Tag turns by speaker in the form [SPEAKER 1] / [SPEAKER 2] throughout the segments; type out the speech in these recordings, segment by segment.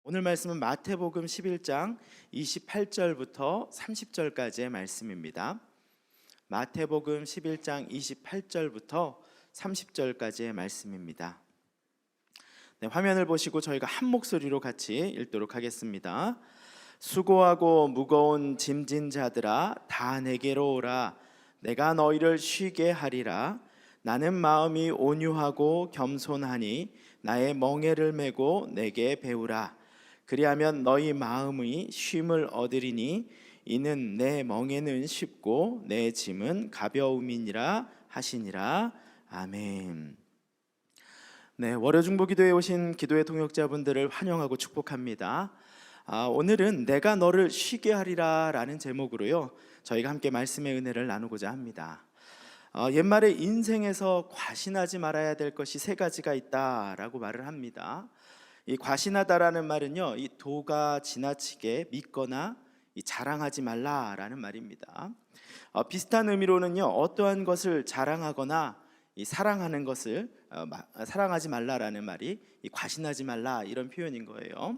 [SPEAKER 1] 오늘 말씀은 마태복음 11장 28절부터 30절까지의 말씀입니다. 마태복음 11장 28절부터 30절까지의 말씀입니다. 네, 화면을 보시고 저희가 한 목소리로 같이 읽도록 하겠습니다. 수고하고 무거운 짐진 자들아 다 내게로 오라. 내가 너희를 쉬게 하리라. 나는 마음이 온유하고 겸손하니 나의 멍에를 메고 내게 배우라. 그리하면 너희 마음의 쉼을 얻으리니 이는 내 멍에는 쉽고 내 짐은 가벼움이니라 하시니라. 아멘. 네, 월요중보기도에 오신 기도의 동역자분들을 환영하고 축복합니다. 오늘은 내가 너를 쉬게 하리라 라는 제목으로요, 저희가 함께 말씀의 은혜를 나누고자 합니다. 옛말에 인생에서 과신하지 말아야 될 것이 세 가지가 있다라고 말을 합니다. 이 과신하다라는 말은요, 이 도가 지나치게 믿거나 자랑하지 말라라는 말입니다. 비슷한 의미로는요, 어떠한 것을 자랑하거나 사랑하는 것을 사랑하지 말라라는 말이 이 과신하지 말라 이런 표현인 거예요.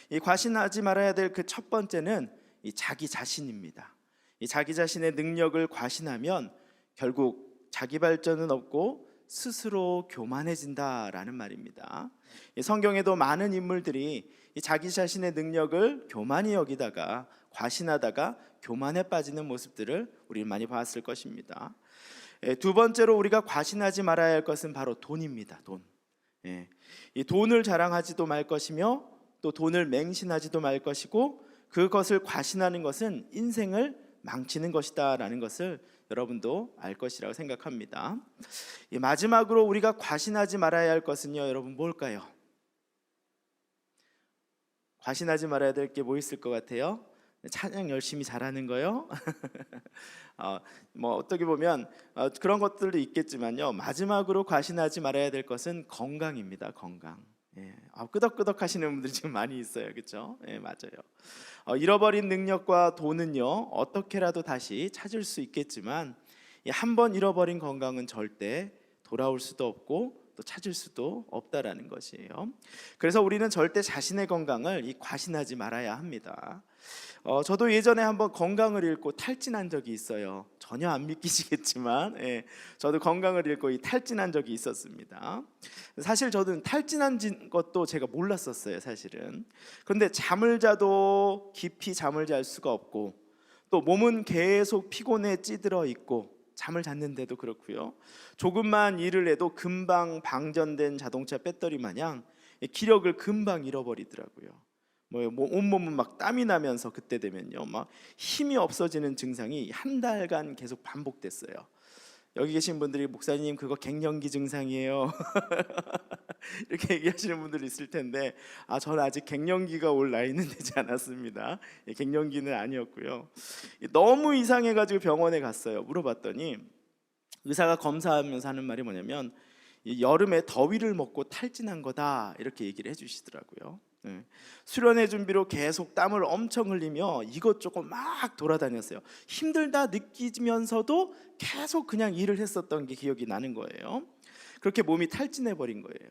[SPEAKER 1] 이 과신하지 말아야 될 그 첫 번째는 이 자기 자신입니다. 이 자기 자신의 능력을 과신하면 결국 자기 발전은 없고 스스로 교만해진다라는 말입니다. 성경에도 많은 인물들이 자기 자신의 능력을 교만히 여기다가 과신하다가 교만에 빠지는 모습들을 우리 많이 봤을 것입니다. 두 번째로 우리가 과신하지 말아야 할 것은 바로 돈입니다. 돈. 이 돈을 자랑하지도 말 것이며 또 돈을 맹신하지도 말 것이고, 그것을 과신하는 것은 인생을 망치는 것이다라는 것을 여러분도 알 것이라고 생각합니다. 마지막으로 우리가 과신하지 말아야 할 것은요, 여러분 뭘까요? 과신하지 말아야 될 게 뭐 있을 것 같아요? 찬양 열심히 잘하는 거요? 어떻게 보면 그런 것들도 있겠지만요, 마지막으로 과신하지 말아야 될 것은 건강입니다. 건강. 끄덕끄덕 하시는 분들이 지금 많이 있어요, 그렇죠? 맞아요. 잃어버린 능력과 돈은요, 어떻게라도 다시 찾을 수 있겠지만 한번 잃어버린 건강은 절대 돌아올 수도 없고 또 찾을 수도 없다라는 것이에요. 그래서 우리는 절대 자신의 건강을 과신하지 말아야 합니다. 저도 예전에 한번 건강을 잃고 탈진한 적이 있어요. 전혀 안 믿기시겠지만 저도 건강을 잃고 탈진한 적이 있었습니다. 사실 저는 탈진한 것도 제가 몰랐었어요, 사실은. 그런데 잠을 자도 깊이 잠을 잘 수가 없고, 또 몸은 계속 피곤에 찌들어 있고, 잠을 잤는데도 그렇고요, 조금만 일을 해도 금방 방전된 자동차 배터리 마냥 기력을 금방 잃어버리더라고요. 온몸은 막 땀이 나면서 그때 되면요, 막 힘이 없어지는 증상이 한 달간 계속 반복됐어요. 여기 계신 분들이 목사님 그거 갱년기 증상이에요 이렇게 얘기하시는 분들이 있을 텐데, 저는 아직 갱년기가 올 나이는 되지 않았습니다. 갱년기는 아니었고요. 너무 이상해가지고 병원에 갔어요. 물어봤더니 의사가 검사하면서 하는 말이 뭐냐면, 여름에 더위를 먹고 탈진한 거다 이렇게 얘기를 해주시더라고요. 수련회 준비로 계속 땀을 엄청 흘리며 이것저것 막 돌아다녔어요. 힘들다 느끼면서도 계속 그냥 일을 했었던 게 기억이 나는 거예요. 그렇게 몸이 탈진해 버린 거예요.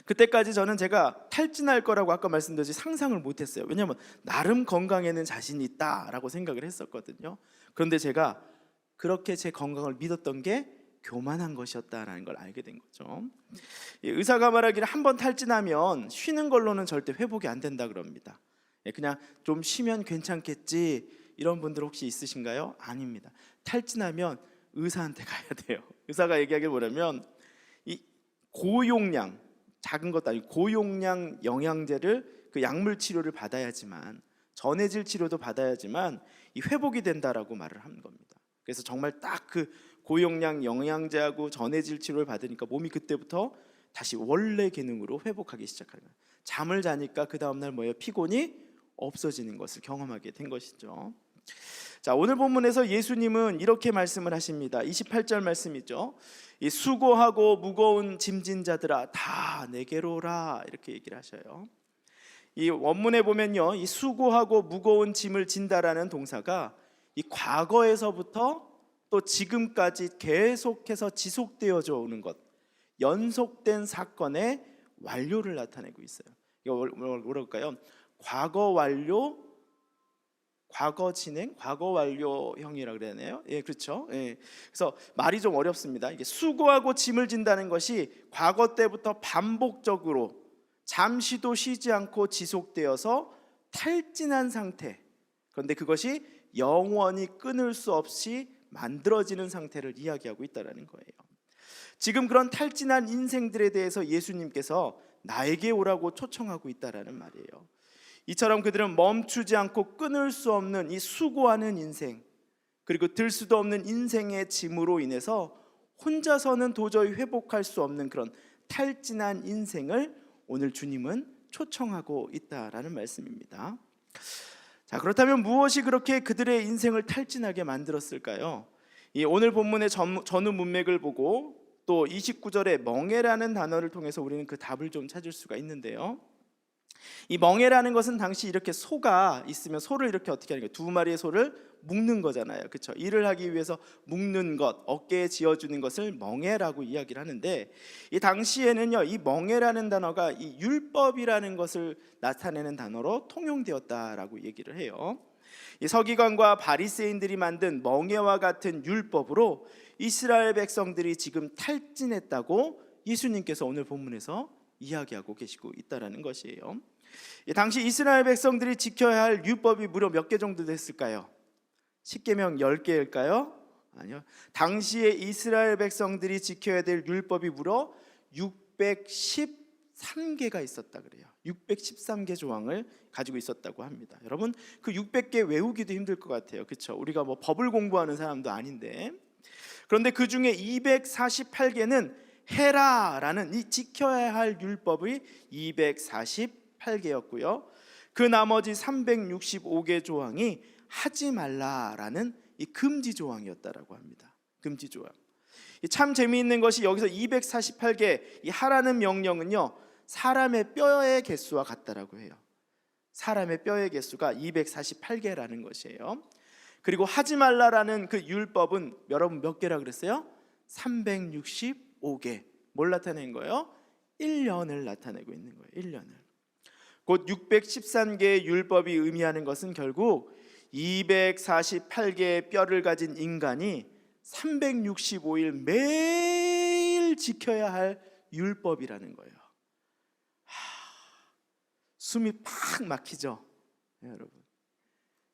[SPEAKER 1] 그때까지 저는 제가 탈진할 거라고 아까 말씀드렸듯이 상상을 못했어요. 왜냐하면 나름 건강에는 자신이 있다라고 생각을 했었거든요. 그런데 제가 그렇게 제 건강을 믿었던 게 교만한 것이었다라는 걸 알게 된 거죠. 의사가 말하기를 한번 탈진하면 쉬는 걸로는 절대 회복이 안 된다 그럽니다. 그냥 좀 쉬면 괜찮겠지, 이런 분들 혹시 있으신가요? 아닙니다. 탈진하면 의사한테 가야 돼요. 의사가 얘기하길 뭐냐면, 이 고용량, 작은 것도 아니고 고용량 영양제를 그 약물 치료를 받아야지만, 전해질 치료도 받아야지만 이 회복이 된다라고 말을 하는 겁니다. 그래서 정말 딱 그 고용량 영양제하고 전해질 치료를 받으니까 몸이 그때부터 다시 원래 기능으로 회복하기 시작하는 거예요. 잠을 자니까 그 다음날 뭐예요? 피곤이 없어지는 것을 경험하게 된 것이죠. 자, 오늘 본문에서 예수님은 이렇게 말씀을 하십니다. 28절 말씀이죠. 이 수고하고 무거운 짐진 자들아 다 내게로 오라, 이렇게 얘기를 하셔요. 이 원문에 보면요, 이 수고하고 무거운 짐을 진다라는 동사가 이 과거에서부터 또 지금까지 계속해서 지속되어져 오는 것, 연속된 사건의 완료를 나타내고 있어요. 이거 뭐라고 그럴까요? 과거 완료, 과거 진행, 과거 완료형이라 그래야 하나요? 예, 그렇죠. 예. 그래서 말이 좀 어렵습니다. 이게 수고하고 짐을 진다는 것이 과거 때부터 반복적으로 잠시도 쉬지 않고 지속되어서 탈진한 상태. 그런데 그것이 영원히 끊을 수 없이 만들어지는 상태를 이야기하고 있다는 거예요. 지금 그런 탈진한 인생들에 대해서 예수님께서 나에게 오라고 초청하고 있다는 말이에요. 이처럼 그들은 멈추지 않고 끊을 수 없는 이 수고하는 인생, 그리고 들 수도 없는 인생의 짐으로 인해서 혼자서는 도저히 회복할 수 없는 그런 탈진한 인생을 오늘 주님은 초청하고 있다라는 말씀입니다. 자, 그렇다면 무엇이 그렇게 그들의 인생을 탈진하게 만들었을까요? 이 오늘 본문의 전후 문맥을 보고 또 29절의 멍에라는 단어를 통해서 우리는 그 답을 좀 찾을 수가 있는데요. 이 멍에라는 것은 당시 이렇게 소가 있으면 소를 이렇게 어떻게 하는 거예요? 두 마리의 소를 묶는 거잖아요. 그렇죠? 일을 하기 위해서 묶는 것, 어깨에 지어주는 것을 멍에라고 이야기를 하는데, 이 당시에는요, 이 멍에라는 단어가 이 율법이라는 것을 나타내는 단어로 통용되었다라고 얘기를 해요. 이 서기관과 바리새인들이 만든 멍에와 같은 율법으로 이스라엘 백성들이 지금 탈진했다고 예수님께서 오늘 본문에서 이야기하고 계시고 있다라는 것이에요. 당시 이스라엘 백성들이 지켜야 할 율법이 무려 몇 개 정도 됐을까요? 10계명 10개일까요? 아니요. 당시에 이스라엘 백성들이 지켜야 될 율법이 무려 613개가 있었다 그래요. 613개 조항을 가지고 있었다고 합니다. 여러분, 그 600개 외우기도 힘들 것 같아요. 그렇죠? 우리가 뭐 법을 공부하는 사람도 아닌데. 그런데 그 중에 248개는 해라라는 이 지켜야 할 율법이 248개였고요. 그 나머지 365개 조항이 하지 말라라는 이 금지 조항이었다라고 합니다. 금지 조항. 참 재미있는 것이 여기서 248개 이 하라는 명령은요, 사람의 뼈의 개수와 같다라고 해요. 사람의 뼈의 개수가 248개라는 것이에요. 그리고 하지 말라라는 그 율법은 여러분 몇 개라 그랬어요? 365개. 뭘 나타낸 거예요? 1년을 나타내고 있는 거예요. 1년을. 곧 613개의 율법이 의미하는 것은 결국 248개의 뼈를 가진 인간이 365일 매일 지켜야 할 율법이라는 거예요. 숨이 팍 막히죠, 네, 여러분.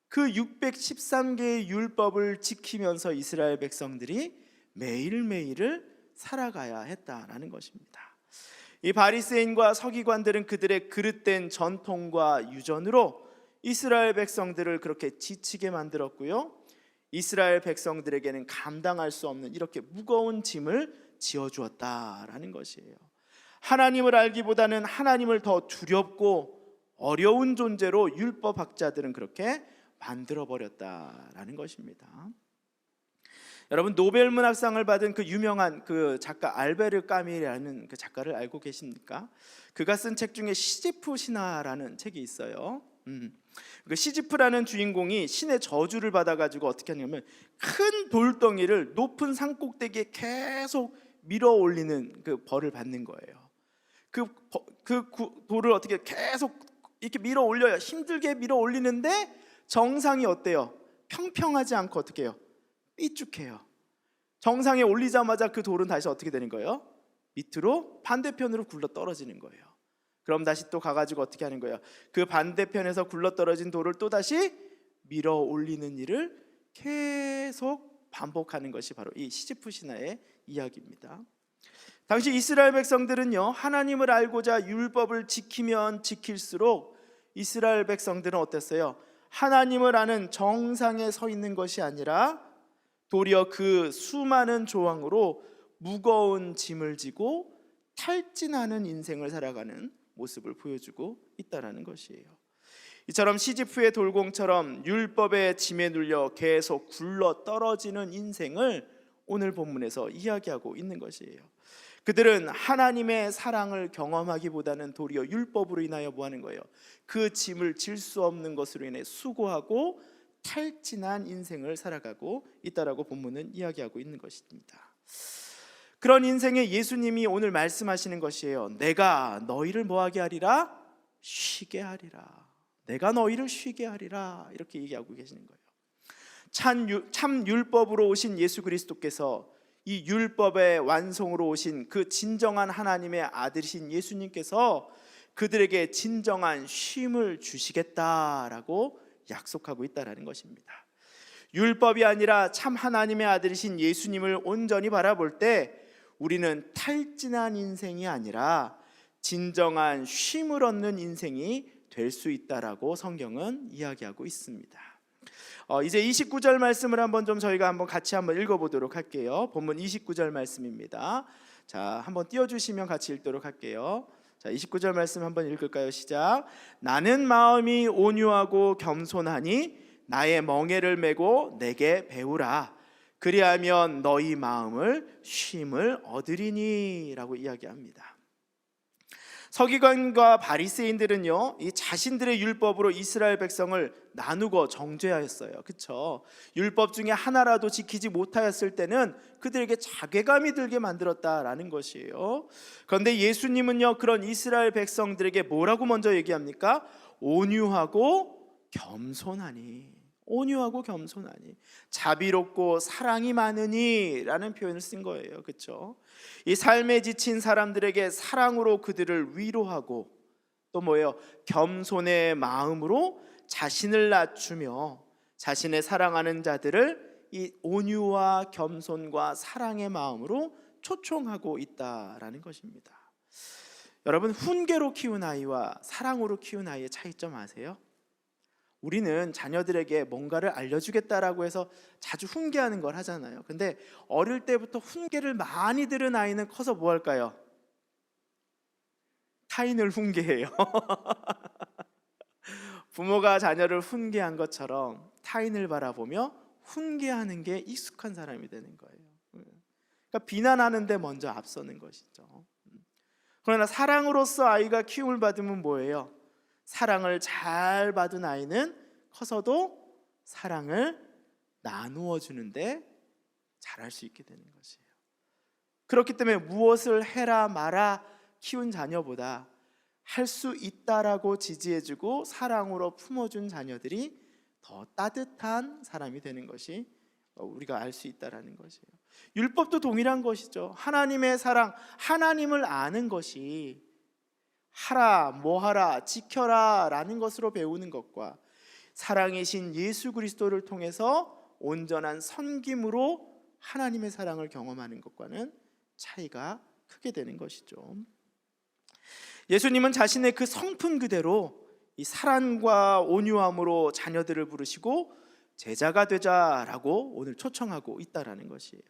[SPEAKER 1] 그 613개의 율법을 지키면서 이스라엘 백성들이 매일매일을 살아가야 했다라는 것입니다. 이 바리새인과 서기관들은 그들의 그릇된 전통과 유전으로 이스라엘 백성들을 그렇게 지치게 만들었고요, 이스라엘 백성들에게는 감당할 수 없는 이렇게 무거운 짐을 지어주었다라는 것이에요. 하나님을 알기보다는 하나님을 더 두렵고 어려운 존재로 율법학자들은 그렇게 만들어버렸다라는 것입니다. 여러분, 노벨문학상을 받은 그 유명한 그 작가 알베르 까뮈라는 그 작가를 알고 계십니까? 그가 쓴 책 중에 시지프 신화라는 책이 있어요. 그 시지프라는 주인공이 신의 저주를 받아가지고 어떻게 하냐면 큰 돌덩이를 높은 산 꼭대기에 계속 밀어 올리는 그 벌을 받는 거예요. 돌을 어떻게 계속 이렇게 밀어 올려요. 힘들게 밀어 올리는데 정상이 어때요? 평평하지 않고 어떻게 해요? 삐죽해요. 정상에 올리자마자 그 돌은 다시 어떻게 되는 거예요? 밑으로 반대편으로 굴러 떨어지는 거예요. 그럼 다시 또 가가지고 어떻게 하는 거예요? 그 반대편에서 굴러 떨어진 돌을 또 다시 밀어 올리는 일을 계속 반복하는 것이 바로 이 시지프 신화의 이야기입니다. 당시 이스라엘 백성들은요, 하나님을 알고자 율법을 지키면 지킬수록 이스라엘 백성들은 어땠어요? 하나님을 아는 정상에 서 있는 것이 아니라 도리어 그 수많은 조항으로 무거운 짐을 지고 탈진하는 인생을 살아가는 모습을 보여주고 있다는 것이에요. 이처럼 시지프의 돌공처럼 율법의 짐에 눌려 계속 굴러 떨어지는 인생을 오늘 본문에서 이야기하고 있는 것이에요. 그들은 하나님의 사랑을 경험하기보다는 도리어 율법으로 인하여 뭐하는 거예요? 그 짐을 질 수 없는 것으로 인해 수고하고 탈진한 인생을 살아가고 있다라고 본문은 이야기하고 있는 것입니다. 그런 인생에 예수님이 오늘 말씀하시는 것이에요. 내가 너희를 뭐하게 하리라? 쉬게 하리라. 내가 너희를 쉬게 하리라. 이렇게 얘기하고 계시는 거예요. 참 율법으로 오신 예수 그리스도께서 이 율법의 완성으로 오신 그 진정한 하나님의 아들이신 예수님께서 그들에게 진정한 쉼을 주시겠다라고 약속하고 있다라는 것입니다. 율법이 아니라 참 하나님의 아들이신 예수님을 온전히 바라볼 때 우리는 탈진한 인생이 아니라 진정한 쉼을 얻는 인생이 될 수 있다라고 성경은 이야기하고 있습니다. 이제 29절 말씀을 저희가 한번 같이 읽어보도록 할게요. 본문 29절 말씀입니다. 자, 한번 띄워주시면 같이 읽도록 할게요. 자, 29절 말씀 한번 읽을까요? 시작. 나는 마음이 온유하고 겸손하니 나의 멍에를 메고 내게 배우라. 그리하면 너희 마음을 쉼을 얻으리니 라고 이야기합니다. 서기관과 바리새인들은요, 이 자신들의 율법으로 이스라엘 백성을 나누고 정죄하였어요. 그렇죠? 율법 중에 하나라도 지키지 못하였을 때는 그들에게 자괴감이 들게 만들었다라는 것이에요. 그런데 예수님은요, 그런 이스라엘 백성들에게 뭐라고 먼저 얘기합니까? 온유하고 겸손하니, 온유하고 겸손하니, 자비롭고 사랑이 많으니 라는 표현을 쓴 거예요. 그렇죠? 이 삶에 지친 사람들에게 사랑으로 그들을 위로하고, 또 뭐예요? 겸손의 마음으로 자신을 낮추며 자신의 사랑하는 자들을 이 온유와 겸손과 사랑의 마음으로 초청하고 있다라는 것입니다. 여러분, 훈계로 키운 아이와 사랑으로 키운 아이의 차이점 아세요? 우리는 자녀들에게 뭔가를 알려주겠다라고 해서 자주 훈계하는 걸 하잖아요. 근데 어릴 때부터 훈계를 많이 들은 아이는 커서 뭐 할까요? 타인을 훈계해요. 부모가 자녀를 훈계한 것처럼 타인을 바라보며 훈계하는 게 익숙한 사람이 되는 거예요. 그러니까 비난하는데 먼저 앞서는 것이죠. 그러나 사랑으로서 아이가 키움을 받으면 뭐예요? 사랑을 잘 받은 아이는 커서도 사랑을 나누어 주는데 잘할 수 있게 되는 것이에요. 그렇기 때문에 무엇을 해라 마라 키운 자녀보다 할 수 있다라고 지지해주고 사랑으로 품어준 자녀들이 더 따뜻한 사람이 되는 것이 우리가 알 수 있다라는 것이에요. 율법도 동일한 것이죠. 하나님의 사랑, 하나님을 아는 것이 하라, 뭐하라, 지켜라 라는 것으로 배우는 것과 사랑이신 예수 그리스도를 통해서 온전한 섬김으로 하나님의 사랑을 경험하는 것과는 차이가 크게 되는 것이죠. 예수님은 자신의 그 성품 그대로 이 사랑과 온유함으로 자녀들을 부르시고 제자가 되자라고 오늘 초청하고 있다라는 것이에요.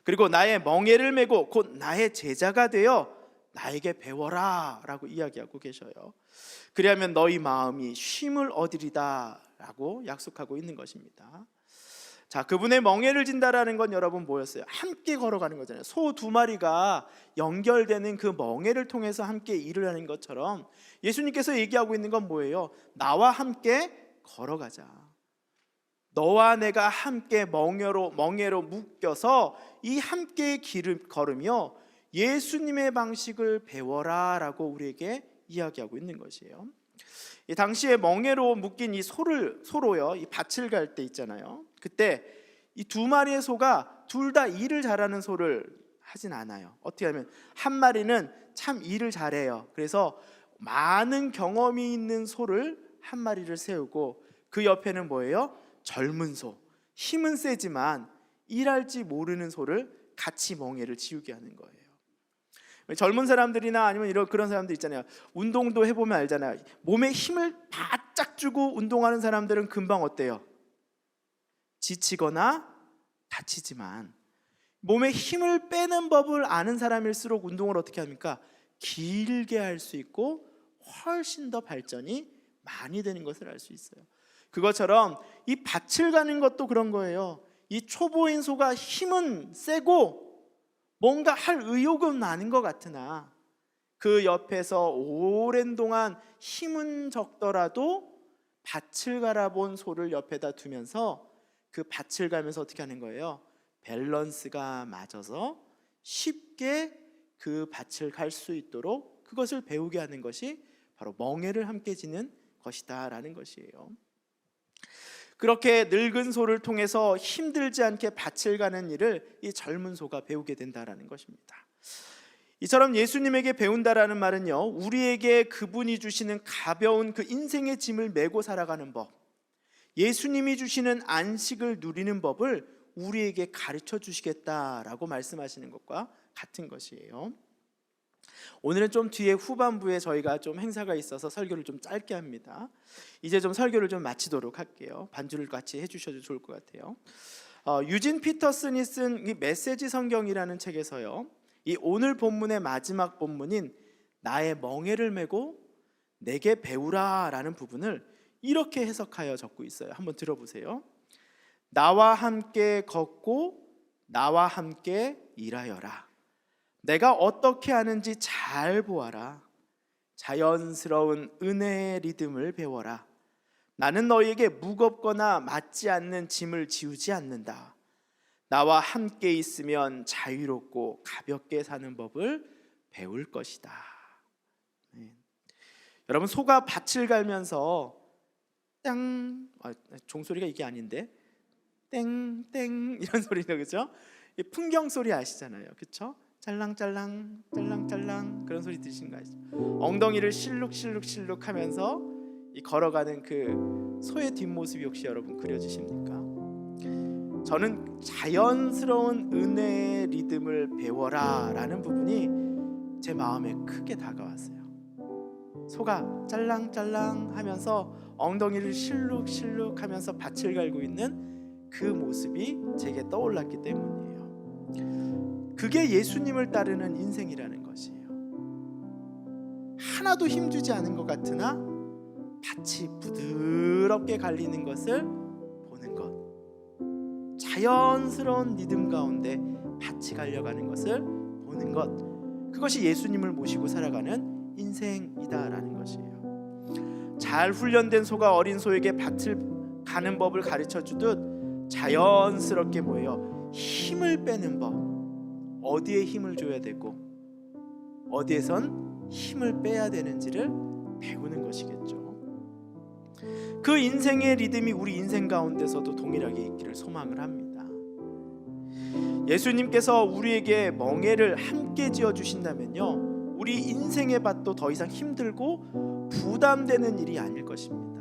[SPEAKER 1] 그리고 나의 멍에를 메고 곧 나의 제자가 되어 나에게 배워라 라고 이야기하고 계셔요. 그리하면 너희 마음이 쉼을 얻으리다 라고 약속하고 있는 것입니다. 자, 그분의 멍에를 진다라는 건 여러분 뭐였어요? 함께 걸어가는 거잖아요. 소 두 마리가 연결되는 그 멍에를 통해서 함께 일을 하는 것처럼 예수님께서 얘기하고 있는 건 뭐예요? 나와 함께 걸어가자. 너와 내가 함께 멍에로 묶여서 이 함께 길을 걸으며 예수님의 방식을 배워라 라고 우리에게 이야기하고 있는 것이에요. 이 당시에 멍에로 묶인 이 소로요, 이 밭을 갈 때 있잖아요. 그때 이 두 마리의 소가 둘 다 일을 잘하는 소를 하진 않아요. 어떻게 하면 한 마리는 참 일을 잘해요. 그래서 많은 경험이 있는 소를 한 마리를 세우고 그 옆에는 뭐예요? 젊은 소, 힘은 세지만 일할지 모르는 소를 같이 멍에를 지우게 하는 거예요. 젊은 사람들이나 아니면 그런 사람들 있잖아요. 운동도 해보면 알잖아요. 몸에 힘을 바짝 주고 운동하는 사람들은 금방 어때요? 지치거나 다치지만 몸에 힘을 빼는 법을 아는 사람일수록 운동을 어떻게 합니까? 길게 할 수 있고 훨씬 더 발전이 많이 되는 것을 알 수 있어요. 그것처럼 이 밭을 가는 것도 그런 거예요. 이 초보인 소가 힘은 세고 뭔가 할 의욕은 나는 것 같으나 그 옆에서 오랜 동안 힘은 적더라도 밭을 갈아본 소를 옆에다 두면서 그 밭을 가면서 어떻게 하는 거예요? 밸런스가 맞아서 쉽게 그 밭을 갈 수 있도록 그것을 배우게 하는 것이 바로 멍에를 함께 지는 것이다라는 것이에요. 그렇게 늙은 소를 통해서 힘들지 않게 밭을 가는 일을 이 젊은 소가 배우게 된다라는 것입니다. 이처럼 예수님에게 배운다라는 말은요, 우리에게 그분이 주시는 가벼운 그 인생의 짐을 메고 살아가는 법, 예수님이 주시는 안식을 누리는 법을 우리에게 가르쳐 주시겠다라고 말씀하시는 것과 같은 것이에요. 오늘은 좀 뒤에 후반부에 저희가 좀 행사가 있어서 설교를 좀 짧게 합니다. 이제 좀 설교를 좀 마치도록 할게요. 반주를 같이 해주셔도 좋을 것 같아요. 유진 피터슨이 쓴 이 메시지 성경이라는 책에서요, 이 오늘 본문의 마지막 본문인 나의 멍에를 메고 내게 배우라 라는 부분을 이렇게 해석하여 적고 있어요. 한번 들어보세요. 나와 함께 걷고 나와 함께 일하여라. 내가 어떻게 하는지 잘 보아라. 자연스러운 은혜의 리듬을 배워라. 나는 너희에게 무겁거나 맞지 않는 짐을 지우지 않는다. 나와 함께 있으면 자유롭고 가볍게 사는 법을 배울 것이다. 네. 여러분, 소가 밭을 갈면서 땅, 종소리가 이게 아닌데 땡땡 이런 소리죠, 그렇죠? 풍경 소리 아시잖아요, 그렇죠? 짤랑짤랑 짤랑짤랑 그런 소리 들으시는 거 아시죠? 엉덩이를 실룩실룩실룩 하면서 이 걸어가는 그 소의 뒷모습이 혹시 여러분 그려지십니까? 저는 자연스러운 은혜의 리듬을 배워라 라는 부분이 제 마음에 크게 다가왔어요. 소가 짤랑짤랑 하면서 엉덩이를 실룩실룩 하면서 밭을 갈고 있는 그 모습이 제게 떠올랐기 때문이에요. 그게 예수님을 따르는 인생이라는 것이에요. 하나도 힘주지 않은 것 같으나 밭이 부드럽게 갈리는 것을 보는 것, 자연스러운 리듬 가운데 밭이 갈려가는 것을 보는 것, 그것이 예수님을 모시고 살아가는 인생이다라는 것이에요. 잘 훈련된 소가 어린 소에게 밭을 가는 법을 가르쳐 주듯 자연스럽게 뭐예요? 힘을 빼는 법, 어디에 힘을 줘야 되고 어디에선 힘을 빼야 되는지를 배우는 것이겠죠. 그 인생의 리듬이 우리 인생 가운데서도 동일하게 있기를 소망을 합니다. 예수님께서 우리에게 멍에를 함께 지어주신다면요, 우리 인생의 밭도 더 이상 힘들고 부담되는 일이 아닐 것입니다.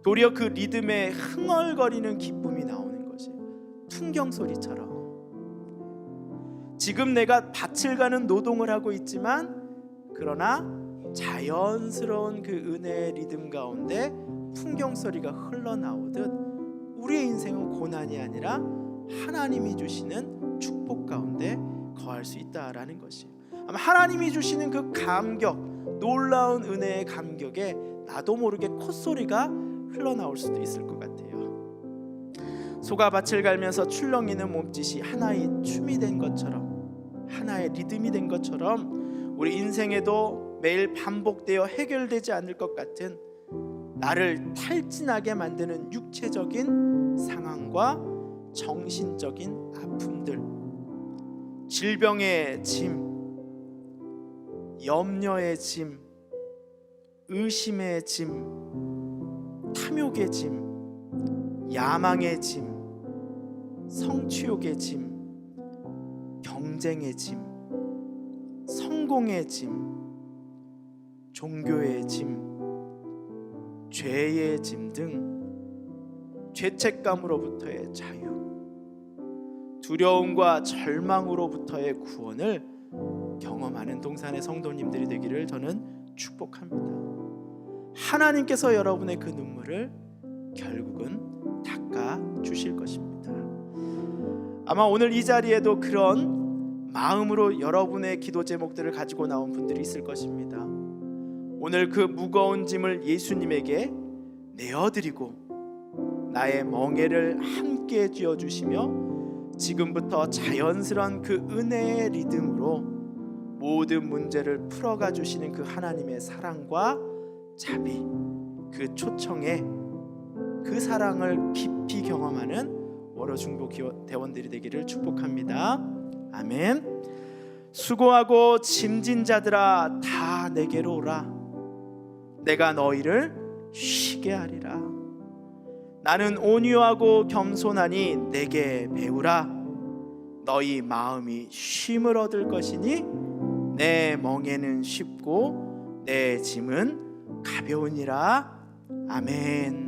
[SPEAKER 1] 도리어 그 리듬에 흥얼거리는 기쁨이 나오는 것이에요. 풍경 소리처럼. 지금 내가 밭을 가는 노동을 하고 있지만 그러나 자연스러운 그 은혜의 리듬 가운데 풍경 소리가 흘러나오듯 우리의 인생은 고난이 아니라 하나님이 주시는 축복 가운데 거할 수 있다라는 것이에요. 아마 하나님이 주시는 그 감격, 놀라운 은혜의 감격에 나도 모르게 콧소리가 흘러나올 수도 있을 것 같아요. 소가 밭을 갈면서 출렁이는 몸짓이 하나의 춤이 된 것처럼, 하나의 리듬이 된 것처럼 우리 인생에도 매일 반복되어 해결되지 않을 것 같은 나를 탈진하게 만드는 육체적인 상황과 정신적인 아픔들, 질병의 짐, 염려의 짐, 의심의 짐, 탐욕의 짐, 야망의 짐, 성취욕의 짐, 경쟁의 짐, 성공의 짐, 종교의 짐, 죄의 짐 등 죄책감으로부터의 자유, 두려움과 절망으로부터의 구원을 경험하는 동산의 성도님들이 되기를 저는 축복합니다. 하나님께서 여러분의 그 눈물을 결국은 닦아 주실 것입니다. 아마 오늘 이 자리에도 그런 마음으로 여러분의 기도 제목들을 가지고 나온 분들이 있을 것입니다. 오늘 그 무거운 짐을 예수님에게 내어드리고 나의 멍에를 함께 쥐어주시며 지금부터 자연스러운 그 은혜의 리듬으로 모든 문제를 풀어가 주시는 그 하나님의 사랑과 자비, 그 초청에 그 사랑을 깊이 경험하는 월요중보 대원들이 되기를 축복합니다. 아멘. 수고하고 짐진 자들아 다 내게로 오라. 내가 너희를 쉬게 하리라. 나는 온유하고 겸손하니 내게 배우라. 너희 마음이 쉼을 얻을 것이니 내 멍에는 쉽고 내 짐은 가벼우니라. 아멘.